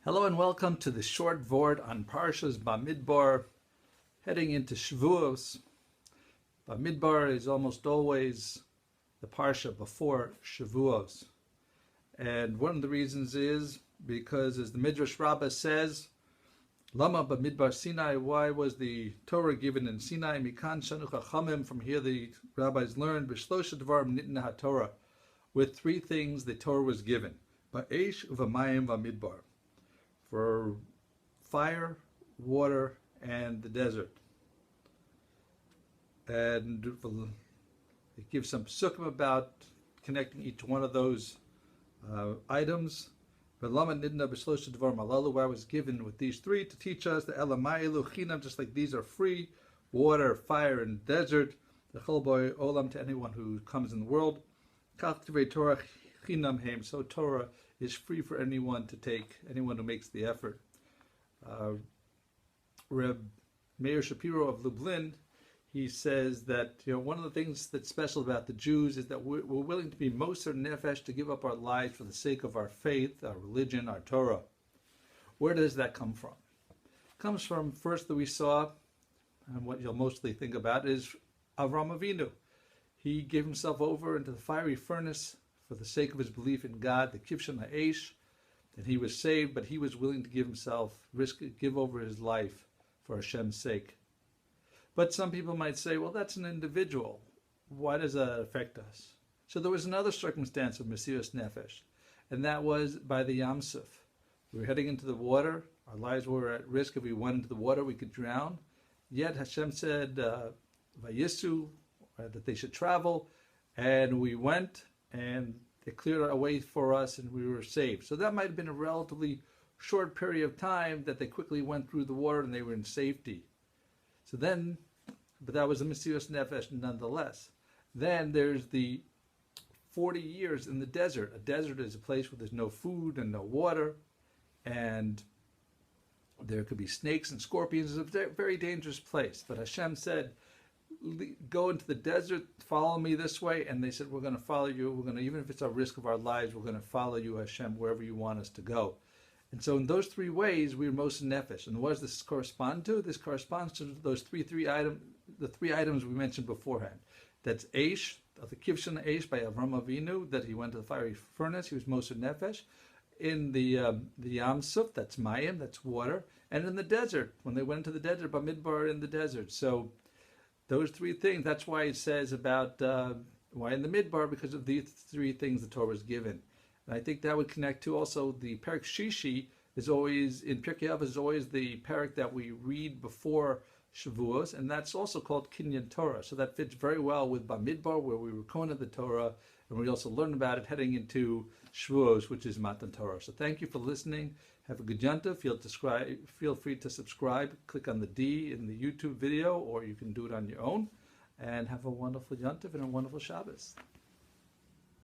Hello and welcome to the short Vort on Parshas Bamidbar, heading into Shavous. Bamidbar is almost always the Parsha before Shavous. And one of the reasons is because, as the Midrash Rabba says, Lama Bamidbar Sinai, why was the Torah given in Sinai? Mikan Shanu Chachamim, from here the rabbis learned, B'shlosha Dvarim Nitna HaTorah, with three things the Torah was given. Ba'esh u'v'mayim v'midbar, for fire, water, and the desert. And it gives some psukim about connecting each one of those items. Why was given with these three to teach us the Elamayilu Chinam, just like these are free, water, fire, and desert. The Cholboy Olam, to anyone who comes in the world. Torah Chinam Heim, so Torah is free for anyone to take, anyone who makes the effort. Rabba Meir Shapira of Lublin, he says that one of the things that's special about the Jews is that we're willing to be Mesiras Nefesh, to give up our lives for the sake of our faith, our religion, our Torah. Where does that come from? It comes from, first, that we saw, and what you'll mostly think about is Avraham Avinu. He gave himself over into the fiery furnace for the sake of his belief in God, the Kivshan Ha'esh, and he was saved, but he was willing to give himself, give over his life for Hashem's sake. But some people might say, well, that's an individual. Why does that affect us? So there was another circumstance of Mesiras Nefesh, and that was by the Yam Suf. We were heading into the water. Our lives were at risk. If we went into the water, we could drown. Yet Hashem said, Vayisu, that they should travel, and we went, and they cleared a way for us, and we were saved. So that might have been a relatively short period of time that they quickly went through the water and they were in safety. So then, but that was a Mesiras Nefesh nonetheless. Then there's the 40 years in the desert. A desert is a place where there's no food and no water, and there could be snakes and scorpions. It's a very dangerous place. But Hashem said, go into the desert, follow me this way. And they said, we're going to follow you. We're going to, even if it's a risk of our lives, we're going to follow you, Hashem, wherever you want us to go. And so in those three ways, we're Mesiras Nefesh. And what does this correspond to? This corresponds to those three items we mentioned beforehand. That's Eish, the Kivshan Eish by Avraham Avinu, that he went to the fiery furnace. He was Mesiras Nefesh. In the Yam Suf, that's Mayim, that's water. And in the desert, when they went into the desert, Bamidbar in the desert. So those three things, that's why it says about why in the Midbar, because of these three things the Torah was given. And I think that would connect to also the Parak Shishi is always, in Pirkei Avos, is always the parak that we read before Shavuos, and that's also called Kinyan Torah. So that fits very well with Bamidbar, where we were Kona the Torah, and we also learn about it heading into Shavuos, which is Matan Torah. So thank you for listening. Have a good yontif. Feel free to subscribe. Click on the D in the YouTube video, or you can do it on your own. And have a wonderful yontif and a wonderful Shabbos.